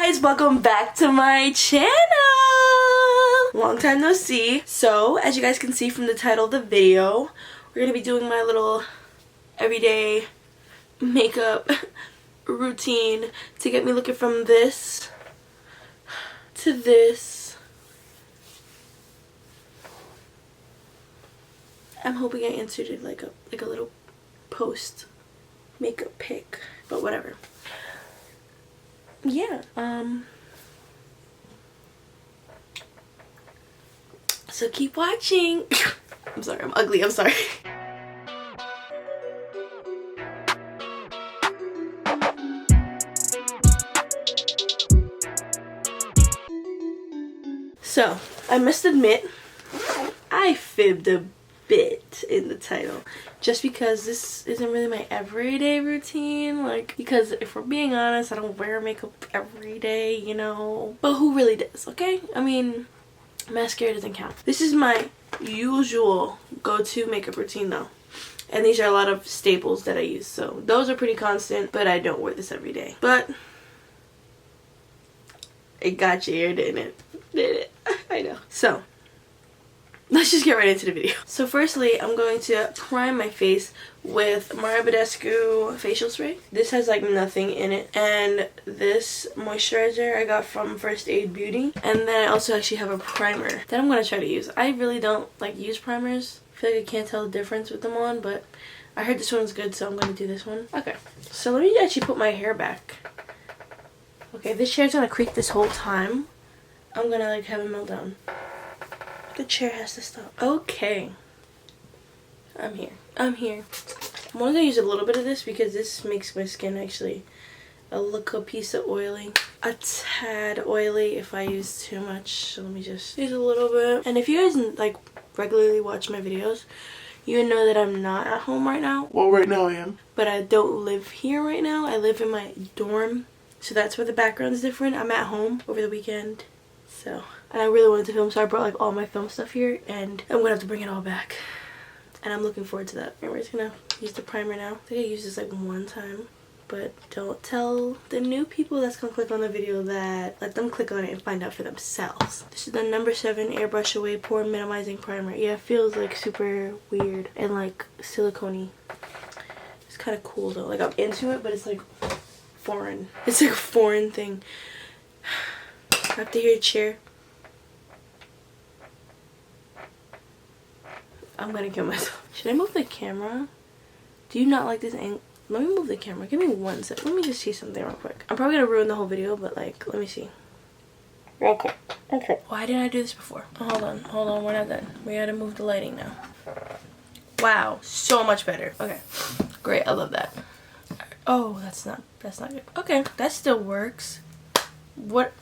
guys, welcome back to my channel. Long time no see. So as you guys can see from the title of the video, we're gonna be doing my little everyday makeup routine to get me looking from this to this. I'm hoping I inserted like a little post makeup pic, but whatever. Yeah, so keep watching. I'm sorry, I'm ugly, I'm sorry. So, I must admit, I fibbed a bit in the title just because this isn't really my everyday routine, like, because if we're being honest, I don't wear makeup every day, you know, but who really does? Okay, I mean, mascara doesn't count. This is my usual go-to makeup routine though, and these are a lot of staples that I use, so those are pretty constant, but I don't wear this every day. But it got you here, didn't it? Did it? I know. So let's just get right into the video. So firstly, I'm going to prime my face with Mario Badescu facial spray. This has like nothing in it. And this moisturizer I got from First Aid Beauty. And then I also actually have a primer that I'm going to try to use. I really don't like use primers. I feel like I can't tell the difference with them on, but I heard this one's good, so I'm going to do this one. Okay, so let me actually put my hair back. Okay, this chair's going to creak this whole time. I'm going to like have a meltdown. The chair has to stop. Okay. I'm here. I'm only going to use a little bit of this because this makes my skin actually look a piece of oily. A tad oily if I use too much. So let me just use a little bit. And if you guys like regularly watch my videos, you know that I'm not at home right now. Well, right now I am. But I don't live here right now. I live in my dorm. So that's where the background is different. I'm at home over the weekend. So, and I really wanted to film, so I brought like all my film stuff here, and I'm gonna have to bring it all back, and I'm looking forward to that. We're just gonna use the primer now. I think I used this like one time, but don't tell the new people that's gonna click on the video that. Let them click on it and find out for themselves. This is the number 7 Airbrush Away Pore Minimizing Primer. Yeah, it feels like super weird and like silicone-y. It's kind of cool though. Like I'm into it, but it's like foreign. It's like a foreign thing. I have to hear a chair. I'm gonna kill myself. Should I move the camera? Do you not like this angle? Let me move the camera. Give me 1 sec. Let me just see something real quick. I'm probably gonna ruin the whole video, but like, let me see. Real quick. Okay. Why didn't I do this before? Oh, hold on. We're not done. We gotta move the lighting now. Wow, so much better. Okay, great. I love that. Oh, that's not good. Okay, that still works. What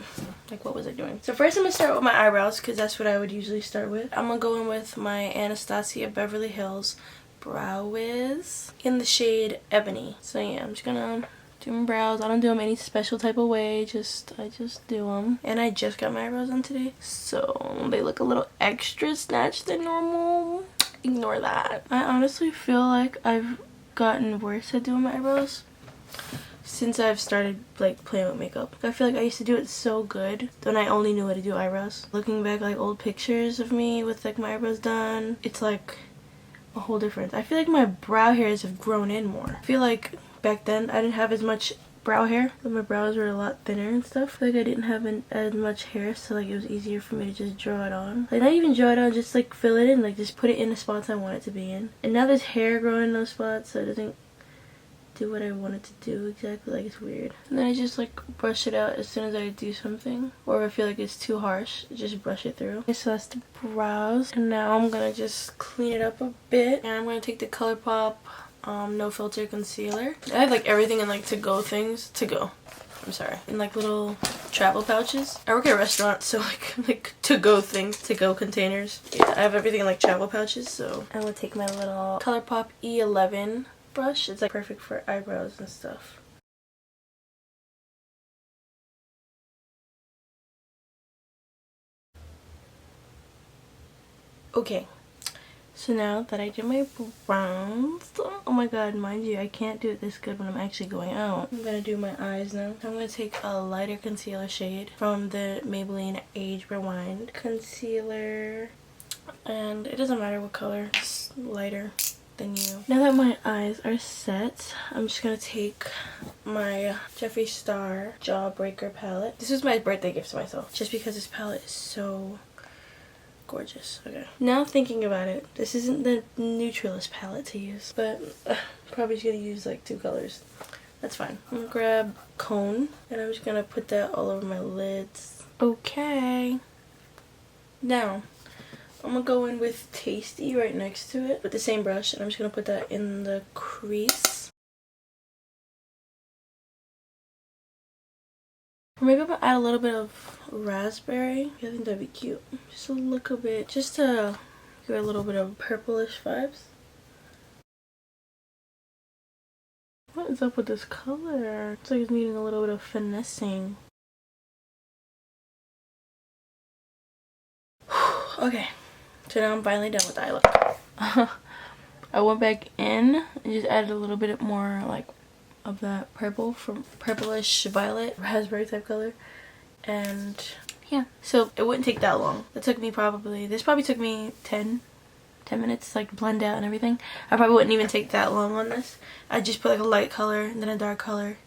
was I doing? So first I'm gonna start with my eyebrows because that's what I would usually start with. I'm gonna go in with my Anastasia Beverly Hills Brow Wiz in the shade Ebony. So yeah, I'm just gonna do my brows. I don't do them any special type of way, I just do them. And I just got my eyebrows done today, so they look a little extra snatched than normal. Ignore that. I honestly feel like I've gotten worse at doing my eyebrows since I've started like playing with makeup. I feel like I used to do it so good when I only knew how to do eyebrows. Looking back like old pictures of me with like my eyebrows done, it's like a whole difference. I feel like my brow hairs have grown in more. I feel like back then I didn't have as much brow hair, but my brows were a lot thinner and stuff. Like I didn't have as much hair, so like it was easier for me to just draw it on. Like not even draw it on, just like fill it in, like just put it in the spots I want it to be in. And now there's hair growing in those spots, so it doesn't do what I want it to do exactly. Like it's weird. And then I just like brush it out as soon as I do something, or if I feel like it's too harsh, just brush it through. Okay, so that's the brows, and now I'm gonna just clean it up a bit, and I'm gonna take the ColourPop no filter concealer. I have like everything in like to-go things. I'm sorry, in like little travel pouches. I work at a restaurant, so like to-go things, to-go containers. Yeah, I have everything in like travel pouches, so I'm gonna take my little ColourPop E11 brush. It's like perfect for eyebrows and stuff. Okay, So now that I did my brows, oh my god, mind you, I can't do it this good when I'm actually going out. I'm gonna do my eyes now. I'm gonna take a lighter concealer shade from the Maybelline Age Rewind concealer. And it doesn't matter what color, it's lighter than you. Now that my eyes are set, I'm just gonna take my Jeffree Star Jawbreaker palette. This was my birthday gift to myself, just because this palette is so gorgeous. Okay. Now thinking about it, this isn't the neutralist palette to use, but probably just gonna use like 2 colors. That's fine. I'm gonna grab Cone, and I'm just gonna put that all over my lids. Okay. Now, I'm gonna go in with Tasty right next to it with the same brush, and I'm just gonna put that in the crease. Or maybe I'm gonna add a little bit of raspberry. I think that'd be cute. Just a little bit, just to give it a little bit of purplish vibes. What is up with this color? It's like it's needing a little bit of finessing. Okay, so now I'm finally done with the eye look. I went back in and just added a little bit more like of that purple, from purplish violet raspberry type color, and yeah, so it wouldn't take that long. It took me this probably took me 10 minutes to like blend out and everything. I probably wouldn't even take that long on this. I'd just put like a light color and then a dark color,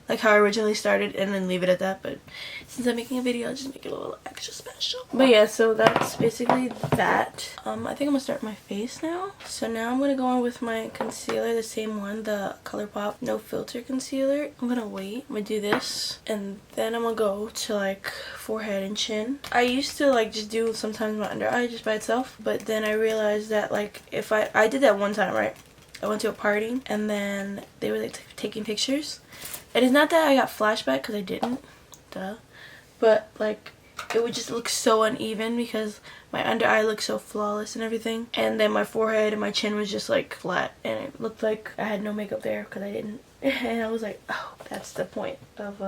like how I originally started, and then leave it at that. But since I'm making a video, I'll just make it a little extra special. But yeah, so that's basically that. I think I'm gonna start my face now. So now I'm gonna go on with my concealer, the same one, the ColourPop No Filter concealer. I'm gonna wait. I'm gonna do this, and then I'm gonna go to like forehead and chin. I used to like just do sometimes my under eye just by itself, but then I realized that like if I did that one time, right? I went to a party and then they were like taking pictures. And it's not that I got flashback, because I didn't, duh, but like it would just look so uneven because my under eye looked so flawless and everything, and then my forehead and my chin was just like flat, and it looked like I had no makeup there because I didn't. And I was like, oh, that's the point of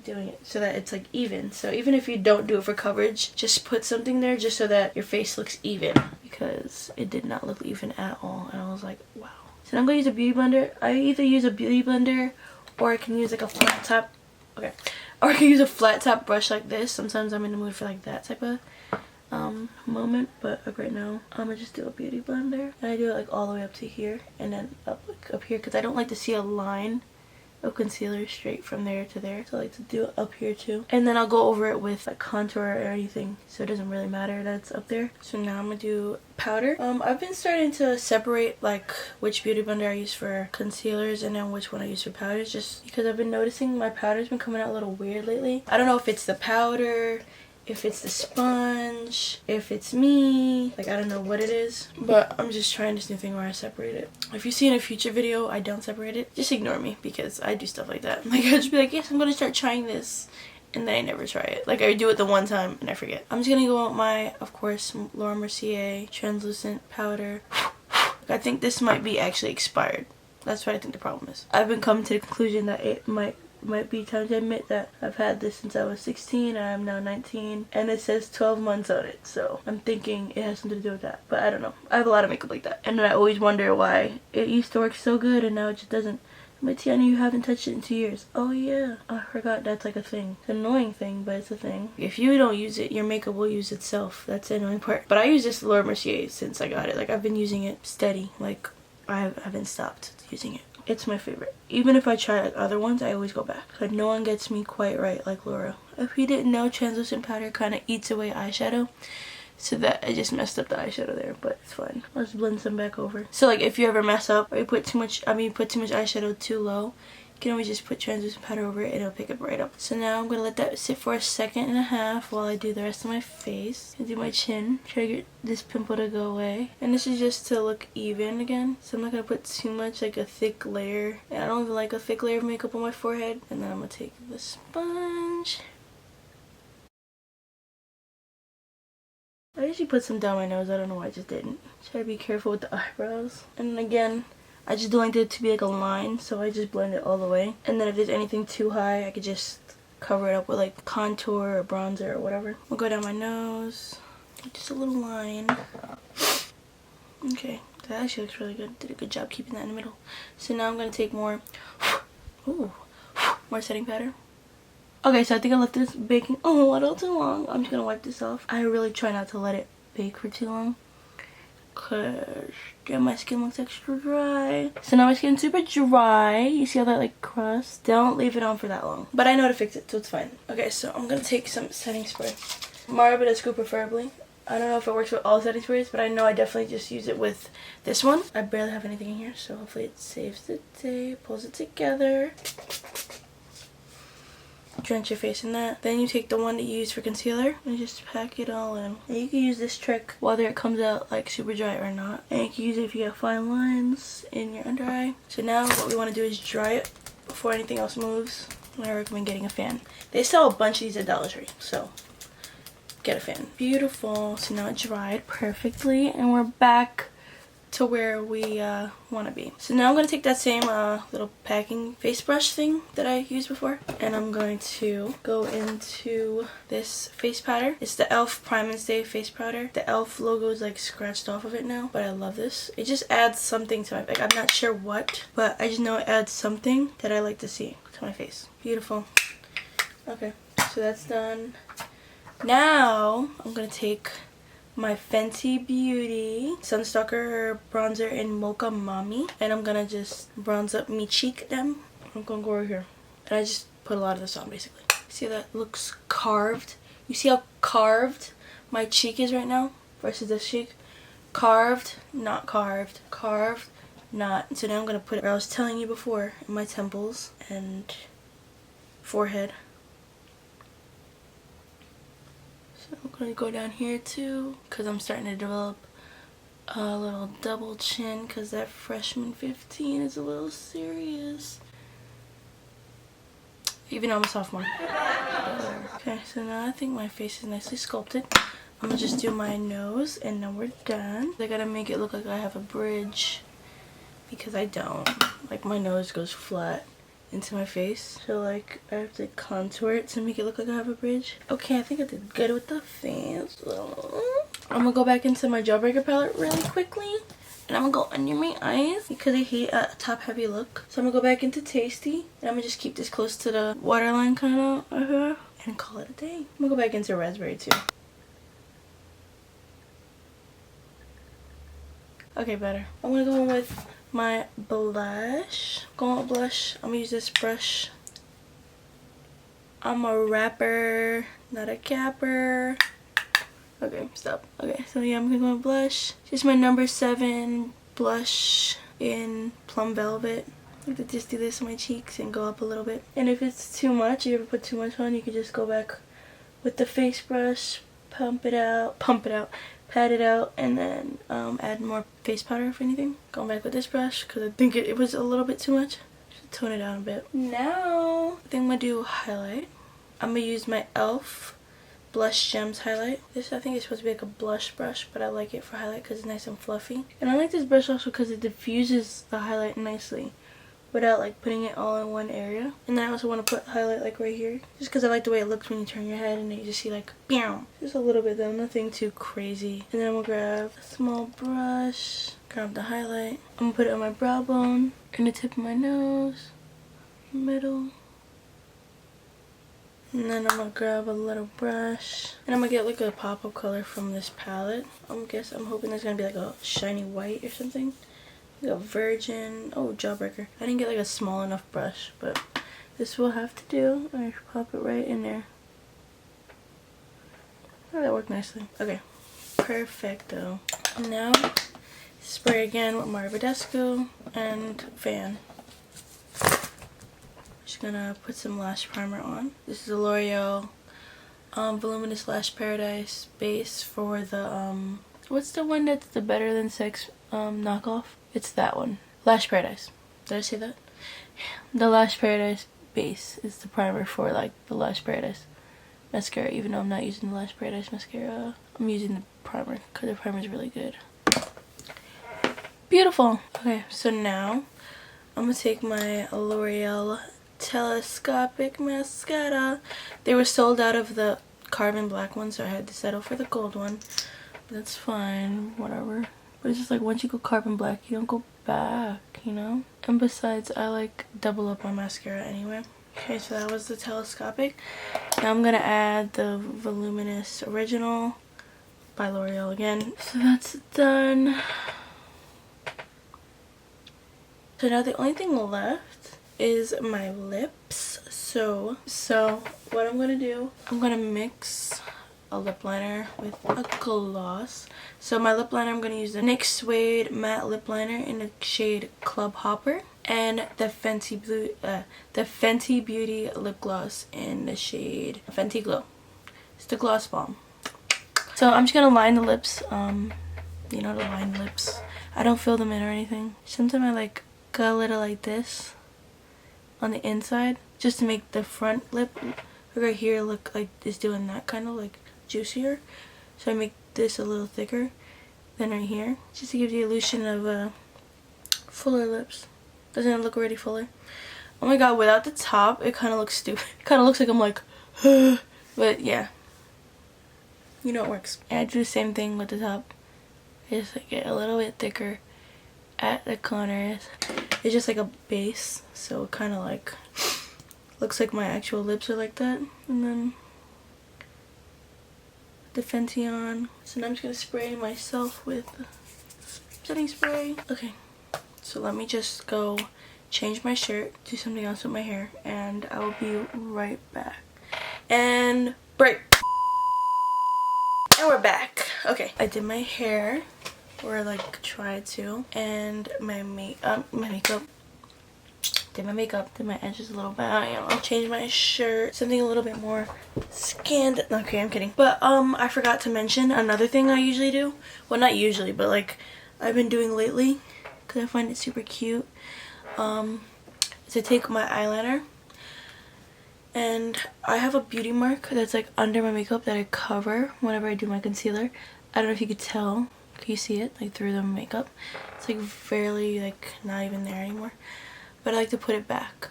doing it, so that it's like even. So even if you don't do it for coverage, just put something there just so that your face looks even, because it did not look even at all. And I was like, wow. So now I'm gonna use a beauty blender. I either use a beauty blender, or I can use like a flat top, okay, or I can use a flat top brush like this. Sometimes I'm in the mood for like that type of moment, but like right now I'm gonna just do a beauty blender, and I do it like all the way up to here, and then up here, because I don't like to see a line of concealer straight from there to there, so I like to do it up here too. And then I'll go over it with like contour or anything, so it doesn't really matter that it's up there. So now I'm gonna do powder. I've been starting to separate like which beauty blender I use for concealers and then which one I use for powders, just because I've been noticing my powder's been coming out a little weird lately. I don't know if it's the powder, if it's the sponge, if it's me, like I don't know what it is, but I'm just trying this new thing where I separate it. If you see in a future video I don't separate it, just ignore me, because I do stuff like that. Like I'll just be like, yes, I'm gonna start trying this, and then I never try it. Like I do it the one time and I forget. I'm just gonna go with my, of course, Laura Mercier translucent powder. I think this might be actually expired. That's what I think the problem is. I've been coming to the conclusion that it might be time to admit that I've had this since I was 16 and I'm now 19, and it says 12 months on it, so I'm thinking it has something to do with that, but I don't know. I have a lot of makeup like that, and I always wonder why it used to work so good and now it just doesn't. But Tiani, you haven't touched it in 2 years. Oh yeah, I forgot that's like a thing. It's an annoying thing, but it's a thing. If you don't use it, your makeup will use itself. That's the annoying part. But I use this Laura Mercier since I got it. Like I've been using it steady. Like I haven't stopped using it. It's my favorite. Even if I try like other ones, I always go back. Like no one gets me quite right like Laura. If you didn't know, translucent powder kind of eats away eyeshadow. So that I just messed up the eyeshadow there, but it's fine. Let's blend some back over. So like if you ever mess up or you put too much, put too much eyeshadow too low, you can always just put translucent powder over it and it'll pick it right up. So now I'm gonna let that sit for a second and a half while I do the rest of my face. I do my chin, try to get this pimple to go away. And this is just to look even again. So I'm not gonna put too much, like a thick layer. And I don't even like a thick layer of makeup on my forehead. And then I'm gonna take the sponge. I usually put some down my nose. I don't know why I just didn't. Try to be careful with the eyebrows. And again, I just don't like it to be like a line, so I just blend it all the way. And then if there's anything too high, I could just cover it up with like contour or bronzer or whatever. We'll go down my nose. Just a little line. Okay, that actually looks really good. Did a good job keeping that in the middle. So now I'm going to take more, ooh, more setting powder. Okay, so I think I left this baking a little too long. I'm just going to wipe this off. I really try not to let it bake for too long, because then my skin looks extra dry. So now my skin's super dry. You see all that like crust? Don't leave it on for that long. But I know how to fix it, so it's fine. Okay, so I'm going to take some setting spray. Marabadescu preferably. I don't know if it works with all setting sprays, but I know I definitely just use it with this one. I barely have anything in here, so hopefully it saves the day, pulls it together. Drench your face in that. Then you take the one that you use for concealer and just pack it all in. And you can use this trick whether it comes out like super dry or not. And you can use it if you have fine lines in your under eye. So now what we want to do is dry it before anything else moves. And I recommend getting a fan. They sell a bunch of these at Dollar Tree, so get a fan. Beautiful. So now it dried perfectly and we're back to where we want to be. So now I'm going to take that same little packing face brush thing that I used before, and I'm going to go into this face powder. It's the e.l.f. Prime and Stay face powder. The e.l.f. logo is like scratched off of it now, but I love this. It just adds something to my face. I'm not sure what, but I just know it adds something that I like to see to my face. Beautiful. Okay, so that's done. Now I'm going to take my Fenty Beauty Sunstalker bronzer in Mocha Mommy, and I'm gonna just bronze up me cheek them. I'm gonna go over here, and I just put a lot of this on basically. See how that looks carved? You see how carved my cheek is right now versus this cheek? Carved, not carved, carved, not. So now I'm gonna put it where I was telling you before, in my temples and forehead. I'm going to go down here too, because I'm starting to develop a little double chin, because that freshman 15 is a little serious. Even though I'm a sophomore. Okay, so now I think my face is nicely sculpted. I'm going to just do my nose and then we're done. I got to make it look like I have a bridge, because I don't. Like my nose goes flat into my face, so like I have to contour it to make it look like I have a bridge. Okay, I think I did good with the face. I'm gonna go back into my Jawbreaker palette really quickly, and I'm gonna go under my eyes because I hate a top heavy look. So I'm gonna go back into Tasty, and I'm gonna just keep this close to the waterline kind of and call it a day. I'm gonna go back into Raspberry too. Okay, better. I'm gonna go in with my blush. Going with blush, I'm gonna use this brush. I'm a rapper, not a capper. Okay, stop. Okay, so yeah, I'm gonna go with blush. Just my number 7 blush in Plum Velvet. I like to just do this on my cheeks and go up a little bit. And if it's too much, if you ever put too much on, you can just go back with the face brush, pump it out, pat it out, and then add more face powder if anything. Going back with this brush because I think it was a little bit too much. Should tone it down a bit. Now I think I'm gonna do highlight. I'm gonna use my e.l.f. Blush Gems highlight. This I think is supposed to be like a blush brush, but I like it for highlight because it's nice and fluffy. And I like this brush also because it diffuses the highlight nicely without like putting it all in one area. And then I also want to put highlight like right here, just because I like the way it looks when you turn your head and you just see like bam. Just a little bit though, nothing too crazy. And then I'm gonna grab a small brush, grab the highlight. I'm gonna put it on my brow bone, and the tip of my nose, middle. And then I'm gonna grab a little brush, and I'm gonna get like a pop-up color from this palette. I'm hoping there's gonna be like a shiny white or something. Like a virgin. Oh, Jawbreaker. I didn't get like a small enough brush, but this will have to do. I should pop it right in there. Oh, that worked nicely. Okay, perfecto. Now spray again with Marabadescu and fan. Just gonna put some lash primer on. This is a L'Oreal Voluminous Lash Paradise base for the what's the one that's the Better Than Sex knockoff? It's that one. Lash Paradise. Did I say that? The Lash Paradise base is the primer for like the Lash Paradise mascara, even though I'm not using the Lash Paradise mascara. I'm using the primer because the primer is really good. Beautiful. Okay, so now I'm gonna take my L'Oreal Telescopic mascara. They were sold out of the carbon black one, so I had to settle for the gold one. That's fine, whatever. But it's just like once you go carbon black, you don't go back, you know? And besides, I like double up my mascara anyway. Okay, so that was the telescopic. Now I'm gonna add the voluminous original by L'Oreal again. So that's done. So now the only thing left is my lips. So what I'm gonna do, I'm gonna mix a lip liner with a gloss. So my lip liner, I'm gonna use the NYX Suede matte lip liner in the shade Club Hopper, and the Fenty Beauty lip gloss in the shade Fenty Glow. It's the gloss bomb. So I'm just gonna line the lips. You know, to line lips. I don't fill them in or anything. Sometimes I like go a little like this on the inside, just to make the front lip right here look like it's doing that kind of like juicier. So I make this a little thicker than right here, just to give the illusion of fuller lips. Doesn't it look already fuller? Oh my god, without the top it kind of looks stupid. It kind of looks like I'm like but yeah, you know it works. And I do the same thing with the top. I just like get a little bit thicker at the corners. It's just like a base, so it kind of like looks like my actual lips are like that. And then the Fenty on. So now I'm just gonna spray myself with setting spray. Okay, so let me just go change my shirt, do something else with my hair, and I will be right back. And break. And we're back. Okay, I did my hair, or like tried to, and my makeup. Did my makeup, did my edges a little bit, you know, changed my shirt, something a little bit more scandal. Okay, I'm kidding. But I forgot to mention another thing I usually do. Well, not usually, but like I've been doing lately, because I find it super cute, is to take my eyeliner, and I have a beauty mark that's like under my makeup that I cover whenever I do my concealer. I don't know if you could tell. Can you see it like through the makeup? It's like barely, like not even there anymore. But I like to put it back.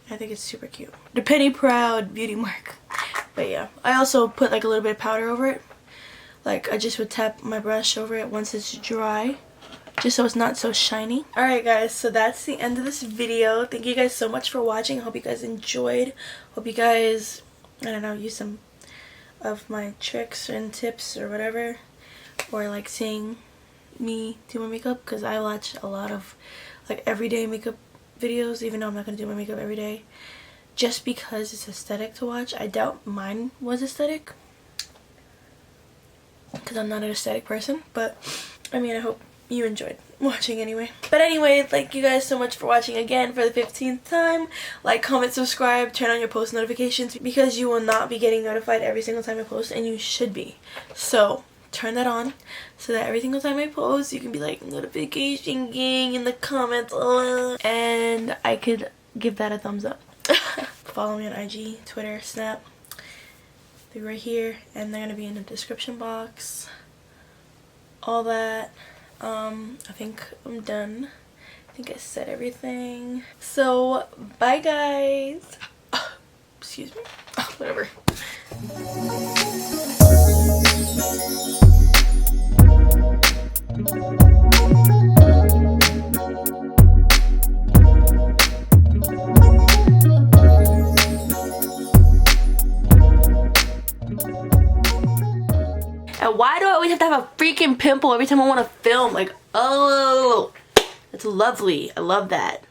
I think it's super cute. The Penny Proud beauty mark. But yeah, I also put like a little bit of powder over it. Like I just would tap my brush over it once it's dry, just so it's not so shiny. Alright guys, so that's the end of this video. Thank you guys so much for watching. Hope you guys enjoyed. Hope you guys, I don't know, use some of my tricks and tips or whatever, or like seeing me do my makeup, because I watch a lot of like everyday makeup videos, even though I'm not gonna do my makeup every day, just because it's aesthetic to watch. I doubt mine was aesthetic, because I'm not an aesthetic person, but I mean, I hope you enjoyed watching anyway. But anyway, thank you guys so much for watching again for the 15th time. Like, comment, subscribe, turn on your post notifications, because you will not be getting notified every single time I post, and you should be. So turn that on so that every single time I post you can be like, notification gang in the comments, and I could give that a thumbs up. Follow me on IG, Twitter, Snap. They're right here, and they're gonna be in the description box. All that. I think I'm done. I think I said everything. So bye guys. Excuse me. Whatever. And why do I always have to have a freaking pimple every time I want to film? Like, oh, that's lovely. I love that.